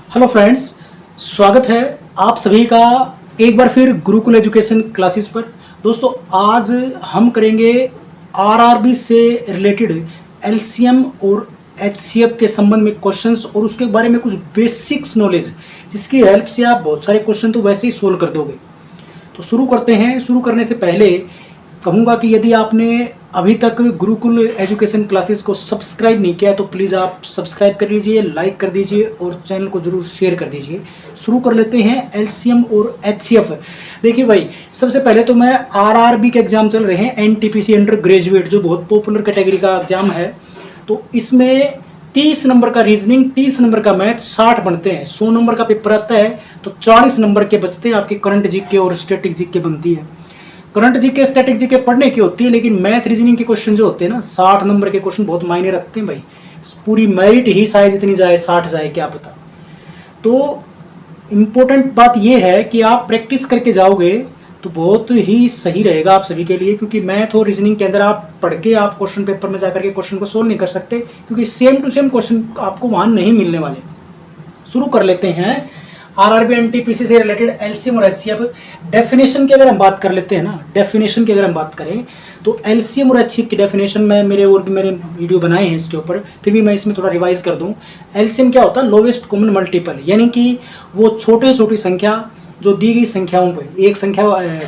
Hello friends, स्वागत है आप सभी का एक बार फिर गुरुकुल एजुकेशन क्लासेस पर। दोस्तों, आज हम करेंगे आरआरबी से रिलेटेड एलसीएम और एचसीएफ के संबंध में क्वेश्चंस और उसके बारे में कुछ बेसिक्स नॉलेज, जिसकी हेल्प से आप बहुत सारे क्वेश्चन तो वैसे ही सोल्व कर दोगे। तो शुरू करते हैं। शुरू करने से पहले कहूँगा कि यदि आपने अभी तक गुरुकुल एजुकेशन क्लासेस को सब्सक्राइब नहीं किया है तो प्लीज़ आप सब्सक्राइब कर लीजिए, लाइक कर दीजिए और चैनल को ज़रूर शेयर कर दीजिए। शुरू कर लेते हैं एलसीएम और एचसीएफ। देखिए भाई, सबसे पहले तो मैं आरआरबी के एग्ज़ाम चल रहे हैं, एनटीपीसी अंडर ग्रेजुएट, जो बहुत पॉपुलर कैटेगरी का एग्ज़ाम है। तो इसमें 30 नंबर का रीजनिंग, 30 नंबर का मैथ, 60 बनते हैं। 100 नंबर का पेपर आता है तो 40 नंबर के बचते हैं आपके करंट जीके और स्टैटिक जीके बनती है। करंट जीके स्टैटिक जीके पढ़ने की होती है, लेकिन मैथ रीजनिंग के क्वेश्चन जो होते हैं ना, 60 नंबर के क्वेश्चन बहुत मायने रखते हैं भाई। पूरी मेरिट ही शायद इतनी जाए, 60 जाए, क्या पता। तो इम्पोर्टेंट बात यह है कि आप प्रैक्टिस करके जाओगे तो बहुत ही सही रहेगा आप सभी के लिए, क्योंकि मैथ और रीजनिंग के अंदर आप पढ़ के आप क्वेश्चन पेपर में जाकर के क्वेश्चन को सोल्व नहीं कर सकते, क्योंकि सेम टू सेम क्वेश्चन आपको वहाँ नहीं मिलने वाले। शुरू कर लेते हैं आरआरबी एनटीपीसी से रिलेटेड एलसीएम और एचसीएफ। डेफिनेशन की अगर हम बात कर लेते हैं ना, डेफिनेशन की अगर हम बात करें तो एलसीएम और एचसीएफ की डेफिनेशन में मेरे वीडियो बनाए हैं इसके ऊपर, फिर भी मैं इसमें थोड़ा रिवाइज कर दूं। एलसीएम क्या होता है? लोवेस्ट कॉमन मल्टीपल, यानी कि वो छोटी संख्या जो दी गई संख्याओं पे, एक संख्या,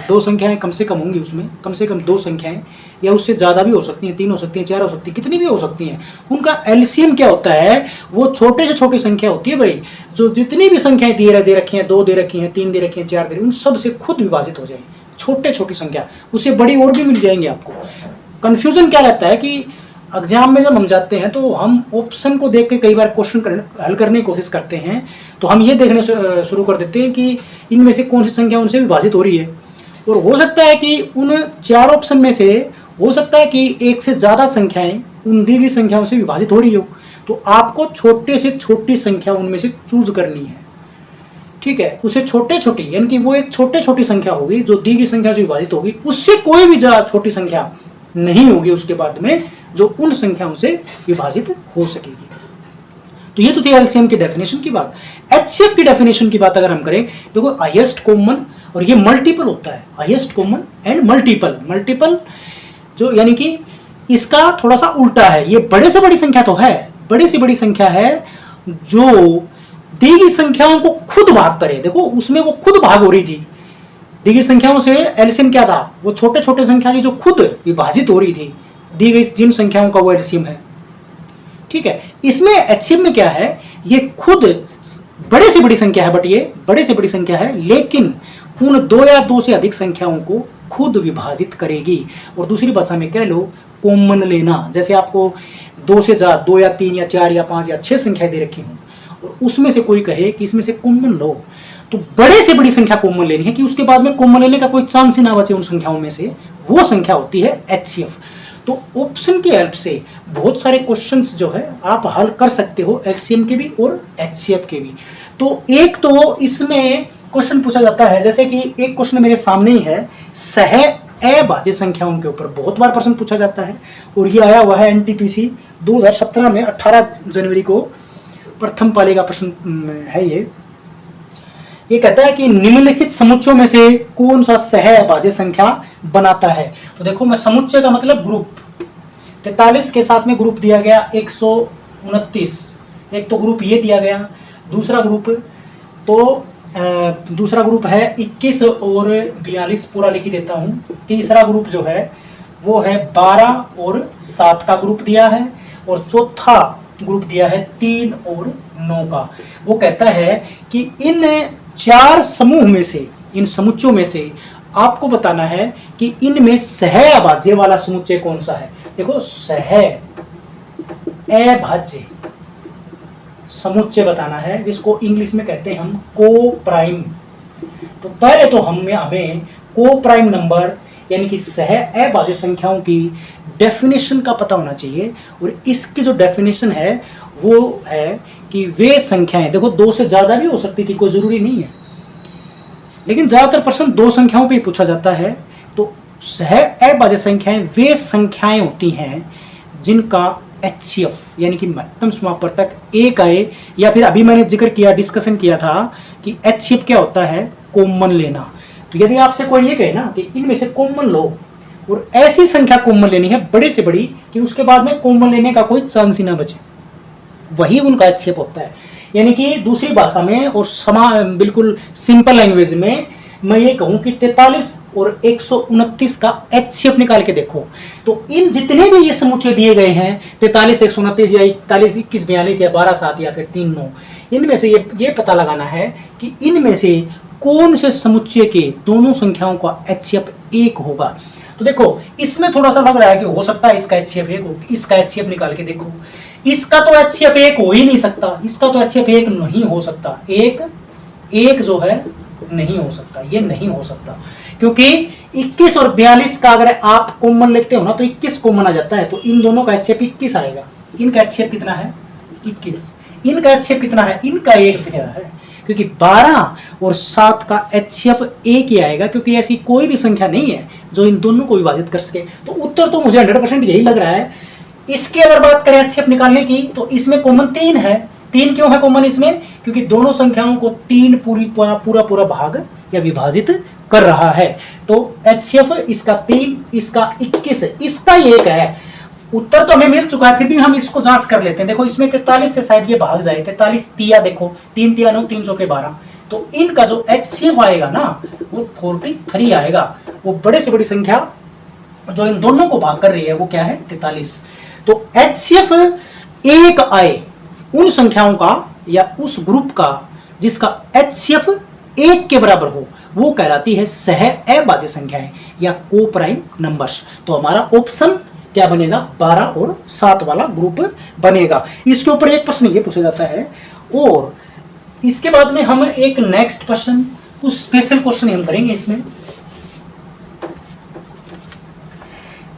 दो संख्याएं कम से कम होंगी, उसमें कम से कम 2 संख्याएं या उससे ज़्यादा भी हो सकती हैं, 3 हो सकती हैं, 4 हो सकती हैं, कितनी भी हो सकती हैं। उनका एलसीएम क्या होता है? वो छोटे से छोटी संख्या होती है भाई, जो जितनी भी संख्याएं दे रखी हैं, 2 दे रखी हैं, 3 दे रखी हैं, 4 दे रखी हैं, उन सब से खुद विभाजित हो जाए। छोटी संख्या, उससे बड़ी और भी मिल जाएंगे आपको। कन्फ्यूजन क्या रहता है कि एग्जाम में जब हम जाते हैं तो हम ऑप्शन को देख के कई बार क्वेश्चन हल करने की कोशिश करते हैं, तो हम ये देखने से शुरू कर देते हैं कि इनमें से कौन सी संख्या उनसे विभाजित हो रही है। और हो सकता है कि उन 4 ऑप्शन में से हो सकता है कि एक से ज़्यादा संख्याएं उन दी गई संख्याओं से विभाजित हो रही हो, तो आपको छोटे से छोटी संख्या उनमें से चूज करनी है। ठीक है, उसे छोटी यानी कि वो एक छोटी संख्या होगी जो दी गई संख्या से विभाजित होगी, उससे कोई भी ज़्यादा छोटी संख्या नहीं होगी उसके बाद में जो उन संख्याओं से विभाजित हो सकेगी। तो ये तो थी एलसीएम की डेफिनेशन की बात। एचसीएफ की डेफिनेशन की बात अगर हम करें, देखो हाईएस्ट कॉमन और ये मल्टीपल होता है, हाईएस्ट कॉमन एंड मल्टीपल जो, यानी कि इसका थोड़ा सा उल्टा है। ये बड़े से बड़ी संख्या तो है, बड़ी से बड़ी संख्या है जो दी गई संख्याओं को खुद भाग करे। देखो उसमें वो खुद भाग हो रही थी, दी गई संख्याओं से एलसीएम क्या था? वो छोटे संख्या थी जो खुद विभाजित हो रही थी दी गई जिन संख्याओं का वो एलसीएम है। ठीक है, इसमें एचसीएफ में क्या है? ये खुद बड़े से बड़ी संख्या है, बट ये बड़े से बड़ी संख्या है, लेकिन उन 2 या 2 से अधिक संख्याओं को खुद विभाजित करेगी। और दूसरी भाषा में कह लो कॉमन लेना, जैसे आपको 2 से ज़्यादा, 2 या 3 या 4 या 5 या 6 संख्याएं दे रखी हों और उसमें से कोई कहे कि इसमें से कॉमन लो, तो बड़े से बड़ी संख्या कॉमन लेनी है कि उसके बाद में कॉमन लेने का कोई चांस ही ना बचे उन संख्याओं में से, वो संख्या होती है एचसीएफ। तो ऑप्शन की हेल्प से बहुत सारे क्वेश्चंस जो है आप हल कर सकते हो, एलसीएम के भी और एचसीएफ के भी। तो एक तो इसमें क्वेश्चन पूछा जाता है, जैसे कि एक क्वेश्चन मेरे सामने ही है, सह अभाज्य संख्याओं के ऊपर बहुत बार प्रश्न पूछा जाता है और ये आया हुआ है एनटीपीसी 2017 में 18 जनवरी को प्रथम पाली का प्रश्न है। ये कहता है कि निम्नलिखित समुच्चयों में से कौन सा सह अभाज्य संख्या बनाता है। तो देखो, मैं समुच्चय का मतलब ग्रुप, 43 के साथ में ग्रुप दिया गया 129, एक तो ग्रुप ये दिया गया। दूसरा ग्रुप है 21 और 42, पूरा लिख ही देता हूँ। तीसरा ग्रुप जो है वो है 12 और 7 का ग्रुप दिया है, और चौथा ग्रुप दिया है 3 और 9 का। वो कहता है कि इन 4 समूह में से, इन समुच्चयों में से आपको बताना है कि इनमें सह अभाज्य वाला समुच्चय कौन सा है। देखो, सह अभाज्य समुच्चय बताना है, जिसको इंग्लिश में कहते हैं हम को प्राइम। तो पहले तो हमें को प्राइम नंबर यानी कि सह अभाज्य संख्याओं की डेफिनेशन का पता होना चाहिए। और इसकी जो डेफिनेशन है वो है कि वे संख्याएं, देखो 2 से ज़्यादा भी हो सकती थी, कोई ज़रूरी नहीं है, लेकिन ज़्यादातर प्रश्न 2 संख्याओं पे ही पूछा जाता है। तो सह अभाज्य संख्याएं वे संख्याएं होती हैं जिनका HCF यानी कि महत्तम समापवर्तक एक आए, या फिर अभी मैंने जिक्र किया, डिस्कशन किया था कि HCF क्या होता है, कॉमन लेना। तो यदि आपसे कोई ये कहे ना कि इनमें से कॉमन लो, और ऐसी संख्या कॉमन लेनी है बड़े से बड़ी कि उसके बाद में कॉमन लेने का कोई चांस ही ना बचे, वही उनका HCF होता है। यानी कि दूसरी भाषा में और बिल्कुल सिंपल लैंग्वेज में मैं ये कहूं कि 43 और 129 का HCF निकाल के देखो, तो इन जितने भी ये समुच्चय दिए गए हैं 43 129 या 41 21 42 या 12 7 या फिर 3 9, इनमें से ये पता लगाना है कि इनमें से कौन से समुच्चय के दोनों संख्याओं का HCF 1 होगा। तो देखो इसमें थोड़ा सा लग रहा है कि हो सकता है इसका HCF 1 हो, इसका HCF निकाल के देखो, इसका तो HCF 1 हो ही नहीं सकता, इसका तो HCF 1 नहीं हो सकता, एक जो है नहीं हो सकता, ये नहीं हो सकता, क्योंकि 21 और 42 का अगर आप कॉमन लेते हो ना तो 21 कॉमन आ जाता है, तो इन दोनों का HCF 21 आएगा। इनका HCF कितना है 21, इनका HCF कितना है, इनका 1 है, क्योंकि 12 और 7 का HCF 1 ही आएगा, क्योंकि ऐसी कोई भी संख्या नहीं है जो इन दोनों को विभाजित कर सके। तो उत्तर तो मुझे 100% यही लग रहा है। इसकी अगर बात करें HCF निकालने की, तो इसमें कॉमन 3 है। 3 क्यों है कॉमन इसमें, क्योंकि दोनों संख्याओं को 3 पूरा भाग या विभाजित कर रहा है। तो HCF इसका 3, इसका 21, इसका 1 है। उत्तर तो हमें मिल चुका है, फिर भी हम इसको जांच कर लेते हैं। देखो इसमें 43 से शायद ये भाग जाए, 43 तिया देखो, 3 तिया 9, 3 चौके 12, तो इनका जो HCF आएगा ना वो 43 आएगा। वो बड़े से बड़ी संख्या जो इन दोनों को भाग कर रही है वो क्या है 43। तो HCF 1 आए उन संख्याओं का या उस ग्रुप का जिसका HCF 1 के बराबर हो, वो कहलाती है सह अभाज्य संख्याएं या को प्राइम नंबर्स। तो हमारा ऑप्शन क्या बनेगा, 12 और 7 वाला ग्रुप बनेगा। इसके ऊपर एक प्रश्न ये पूछा जाता है, और इसके बाद में हम एक नेक्स्ट क्वेश्चन, कुछ स्पेशल क्वेश्चन हम करेंगे। इसमें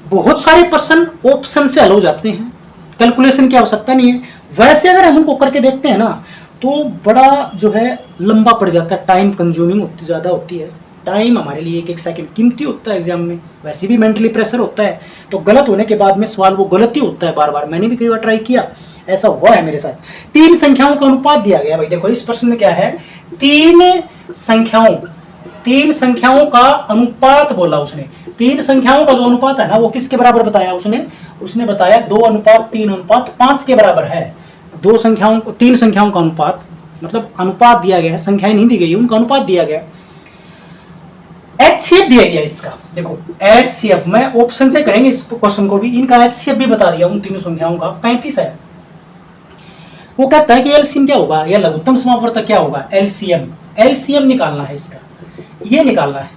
बहुत सारे प्रश्न ऑप्शन से हल हो जाते हैं, कैलकुलेशन की आवश्यकता नहीं है। वैसे अगर हम उनको करके देखते हैं ना तो बड़ा जो है लंबा पड़ जाता है, टाइम कंज्यूमिंग ज़्यादा होती है। टाइम हमारे लिए एक सेकंड कीमती होता है एग्जाम में, वैसे भी मेंटली प्रेशर होता है, तो गलत होने के बाद में सवाल वो गलत ही होता है बार बार। मैंने भी कई बार ट्राई किया, ऐसा हुआ है मेरे साथ। 3 संख्याओं का अनुपात दिया गया भाई, देखो इस प्रश्न में क्या है, 3 संख्याओं का अनुपात बोला उसने। 3 संख्याओं का जो अनुपात है ना वो किसके बराबर बताया उसने बताया 2:3:5 के बराबर है। 3 संख्याओं का अनुपात, मतलब अनुपात दिया गया है, संख्याएं नहीं दी गई, उनका अनुपात दिया गया। HCF दिया गया इसका, देखो HCF मैं ऑप्शन से करेंगे इस क्वेश्चन को भी, इनका HCF भी बता दिया उन तीनों संख्याओं का 35 है। वो कहता है कि LCM क्या होगा या लघुत्तम समापवर्तक क्या होगा, LCM निकालना है इसका, ये निकालना है।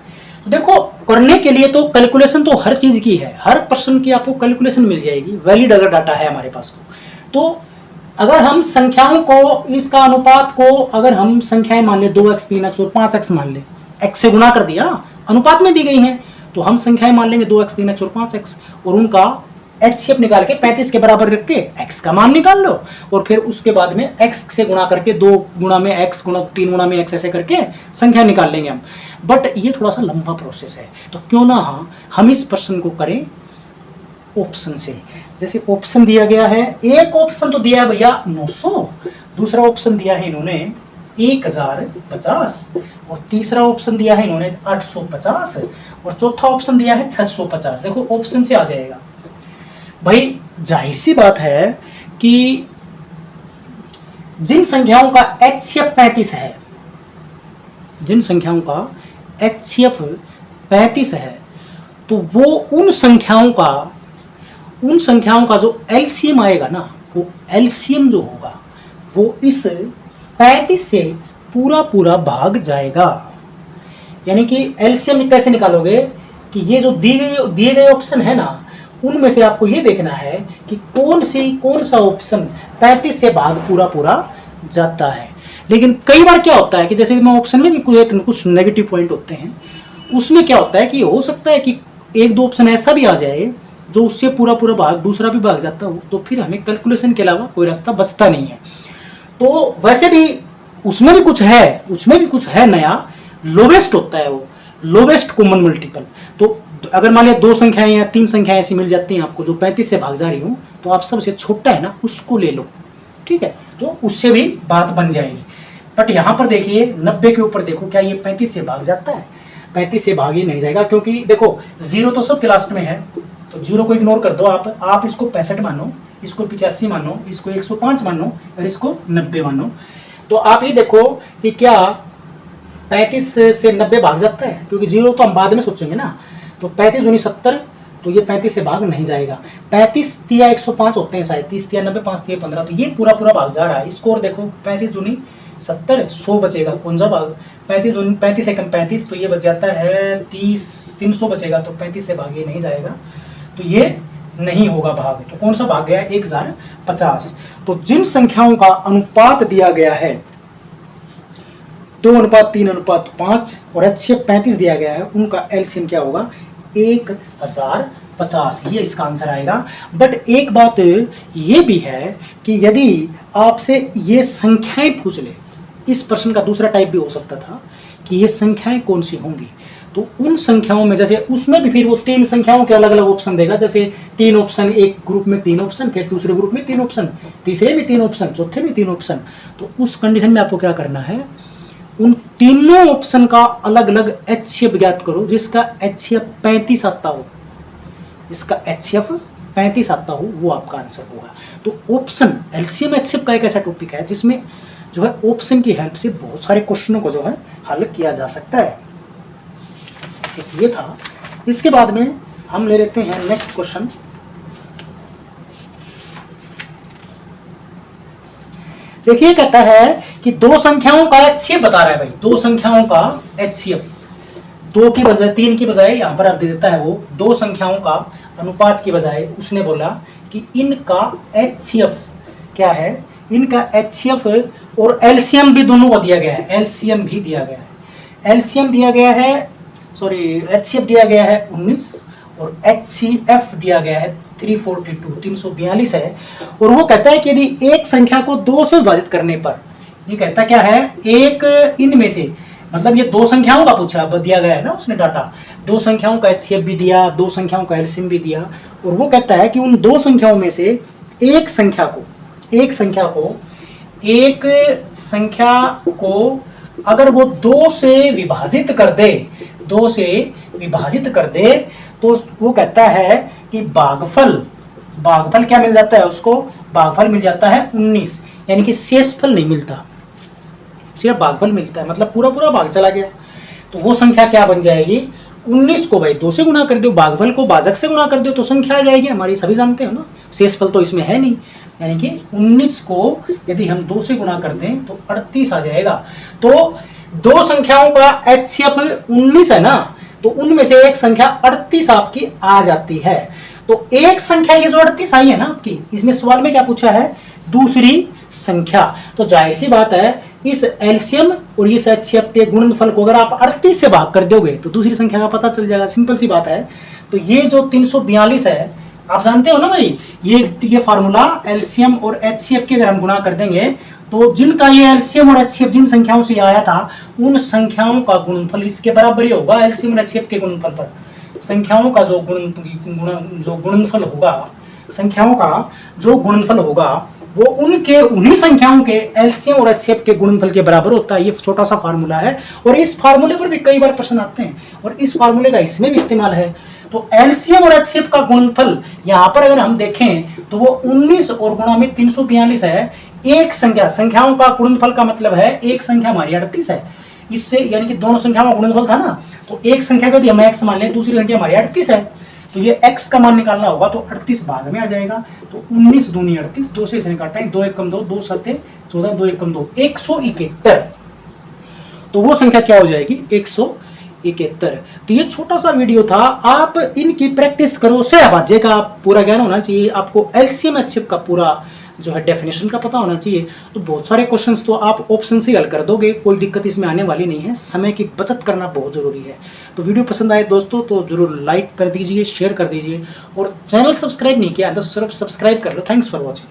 तो देखो करने के लिए तो कैलकुलेशन तो हर चीज की है, हर प्रश्न की आपको कैलकुलेशन मिल जाएगी, वैलिड अगर डाटा है हमारे पास तो अगर हम संख्याओं को, इसका अनुपात को अगर हम संख्याएं मान ले 2x 3x और 5x मान ले, x से गुणा कर दिया, अनुपात में दी गई हैं, तो हम संख्याएं मान लेंगे 2x 3x और 5x, और उनका HCF निकाल के 35 के बराबर रख के x का मान निकाल लो, और फिर उसके बाद में x से गुणा करके 2 गुणा में x गुणा 3 गुणा में x ऐसे करके संख्या निकाल लेंगे हम। बट ये थोड़ा सा लंबा प्रोसेस है, तो क्यों ना हम इस प्रश्न को करें ऑप्शन से। जैसे ऑप्शन दिया गया है, एक ऑप्शन तो दिया है भैया 900, दूसरा ऑप्शन दिया है इन्होंने 1050, और तीसरा ऑप्शन दिया है इन्होंने 850, और चौथा ऑप्शन दिया है 650। देखो ऑप्शन से आ जाएगा भाई। जाहिर सी बात है कि जिन संख्याओं का HCF 35 है, जिन संख्याओं का HCF 35 है, तो वो उन संख्याओं का जो LCM आएगा ना, वो LCM जो होगा वो इस 35 से पूरा भाग जाएगा। यानी कि LCM कैसे निकालोगे कि ये जो दिए गए ऑप्शन है ना, उनमें से आपको ये देखना है कि कौन सा ऑप्शन 35 से भाग पूरा जाता है। लेकिन कई बार क्या होता है कि जैसे मैं ऑप्शन में भी कुछ नेगेटिव पॉइंट होते हैं, उसमें क्या होता है कि हो सकता है कि 1-2 ऑप्शन ऐसा भी आ जाए जो उससे पूरा भाग दूसरा भी भाग जाता हो, तो फिर हमें कैलकुलेशन के अलावा कोई रास्ता बचता नहीं है। तो वैसे भी उसमें भी कुछ है नया, लोवेस्ट होता है वो, लोवेस्ट कॉमन मल्टीपल। तो अगर मान लिया 2 संख्याएं या 3 संख्याएं ऐसी मिल जाती हैं आपको जो 35 से भाग जा रही हूँ, तो आप सबसे छोटा है ना उसको ले लो, ठीक है, तो उससे भी बात बन जाएगी। बट यहाँ पर देखिए 90 के ऊपर देखो, क्या ये 35 से भाग जाता है? 35 से भाग ही नहीं जाएगा, क्योंकि देखो जीरो तो सबके लास्ट में है, तो जीरो को इग्नोर कर दो आप इसको 65 मानो, इसको 85 मानो, इसको 105 मानो और इसको 90 मानो। तो आप ये देखो कि क्या 35 से 90 भाग जाता है, क्योंकि जीरो तो हम बाद में सोचेंगे ना। तो 35 दूनी 70, तो ये 35 से भाग नहीं जाएगा। 35 तिया 105 होते हैं शायद, 30 तिया 90, 5 तिया 15, तो ये पूरा भाग जा रहा है। इसको और देखो 35 दूनी 70, 100 बचेगा, कौन सा भाग? 35 एकम 35, तो ये बच जाता है 300 बचेगा, तो 35 से भाग ये नहीं जाएगा, तो ये नहीं होगा भाग। तो कौन सा भाग गया? 1050। तो जिन संख्याओं का अनुपात दिया गया है 2:3:5 और HCF 35 दिया गया है, उनका एलसीएम क्या होगा? 1050, ये इसका आंसर आएगा। बट एक बात ये भी है कि यदि आपसे ये संख्याएं पूछ ले, इस प्रश्न का दूसरा टाइप भी हो सकता था कि ये संख्याएं कौन सी होंगी, तो उन संख्याओं में जैसे उसमें भी फिर वो 3 संख्याओं के अलग अलग ऑप्शन देगा, जैसे 3 ऑप्शन, एक ग्रुप में 3 ऑप्शन, फिर दूसरे ग्रुप में 3 ऑप्शन, तीसरे में 3 ऑप्शन, चौथे में 3 ऑप्शन। तो उस कंडीशन में आपको क्या करना है? उन तीनों ऑप्शन का अलग अलग HCF ज्ञात करो, जिसका HCF 35 आता हो, इसका HCF 35 आता हो, वो आपका आंसर होगा। तो ऑप्शन LCM HCF का एक ऐसा टॉपिक है जिसमें जो है ऑप्शन की हेल्प से बहुत सारे क्वेश्चनों को जो है हल किया जा सकता है। ये था। इसके बाद में हम ले लेते हैं नेक्स्ट क्वेश्चन। देखिए कहता है कि दो संख्याओं का HCF बता रहा है भाई, दो संख्याओं का HCF, 2 की बजाय 3 की बजाय यहां पर आप दे देता है वो दो संख्याओं का अनुपात की बजाय उसने बोला कि इनका HCF क्या है, इनका HCF और LCM भी दोनों को दिया गया है, LCM भी दिया गया है, LCM दिया गया है, सॉरी HCF दिया गया है 19 और HCF दिया गया है 342 है। और वो कहता है कि यदि एक संख्या को 2 से विभाजित करने पर, ये कहता क्या है, एक इनमें से, मतलब ये दो संख्याओं का पूछा दिया गया है ना उसने डाटा, दो संख्याओं का HCF भी दिया, दो संख्याओं का LCM भी दिया, और वो कहता है कि उन दो संख्याओं में से एक संख्या को अगर वो 2 से विभाजित कर दे, तो वो कहता है कि भागफल क्या मिल जाता है उसको? भागफल मिल जाता है 19, यानी कि शेषफल नहीं मिलता, सिर्फ भागफल मिलता है, मतलब पूरा भाग चला गया। तो वो संख्या क्या बन जाएगी? 19 को भाई 2 से गुणा कर दो, भागफल को भाजक से गुणा कर दो तो संख्या आ जाएगी हमारी, सभी जानते हो ना, शेषफल तो इसमें है नहीं। यानी कि 19 को यदि हम 2 से गुणा कर दें तो 38 आ जाएगा। तो दो संख्याओं का HCF 19 है ना, तो उनमें से एक संख्या 38 आपकी आ जाती है। तो एक संख्या ये जो 38 आई है ना आपकी, इसने सवाल में क्या पूछा है? दूसरी संख्या। तो जाहिर सी बात है इस LCM और इस HCF के गुणनफल को अगर आप 38 से भाग कर दोगे तो दूसरी संख्या का पता चल जाएगा, सिंपल सी बात है। तो ये जो 342 है, आप जानते हो ना भाई, ये फार्मूला LCM और HCF के अगर हम गुणा कर देंगे तो जिनका ये LCM और HCF जिन संख्याओं से आया था उन संख्याओं का गुणनफल इसके बराबर ही होगा। LCM और HCF के गुणनफल पर संख्याओं का जो गुणनफल होगा, संख्याओं का जो गुणनफल होगा वो उन्हीं संख्याओं के LCM और HCF के गुणनफल के बराबर होता है। ये छोटा सा फार्मूला है और इस फार्मूले पर भी कई बार प्रश्न आते हैं और इस फार्मूले का इसमें भी इस्तेमाल है। तो LCM और HCF का गुणनफल यहाँ पर अगर हम देखें तो वो 19 और गुणा में 342 है। एक संख्याओं का गुणनफल का मतलब है एक संख्या हमारी 38 है, इससे यानी कि दोनों संख्याओं का गुणनफल था ना, तो एक संख्या को यदि हम x मान लें, दूसरी संख्या हमारी 38 है, तो ये x का मान निकालना होगा तो 38 भाग में आ जाएगा। तो 19 दूनी 38, 2 से इसने काटा है, 2 1 कम 2, 2 7 14, 2 1 कम 2, 171। तो वो संख्या क्या हो जाएगी? 171। तो ये छोटा सा वीडियो था, आप इनकी प्रैक्टिस करो, सहभाज्य का पूरा ज्ञान होना चाहिए आपको, LCM HCF का पूरा जो है डेफिनेशन का पता होना चाहिए। तो बहुत सारे क्वेश्चंस तो आप ऑप्शन से हल कर दोगे, कोई दिक्कत इसमें आने वाली नहीं है। समय की बचत करना बहुत ज़रूरी है। तो वीडियो पसंद आए दोस्तों तो जरूर लाइक कर दीजिए, शेयर कर दीजिए, और चैनल सब्सक्राइब नहीं किया तो सिर्फ सब्सक्राइब कर लो। Thanks for watching.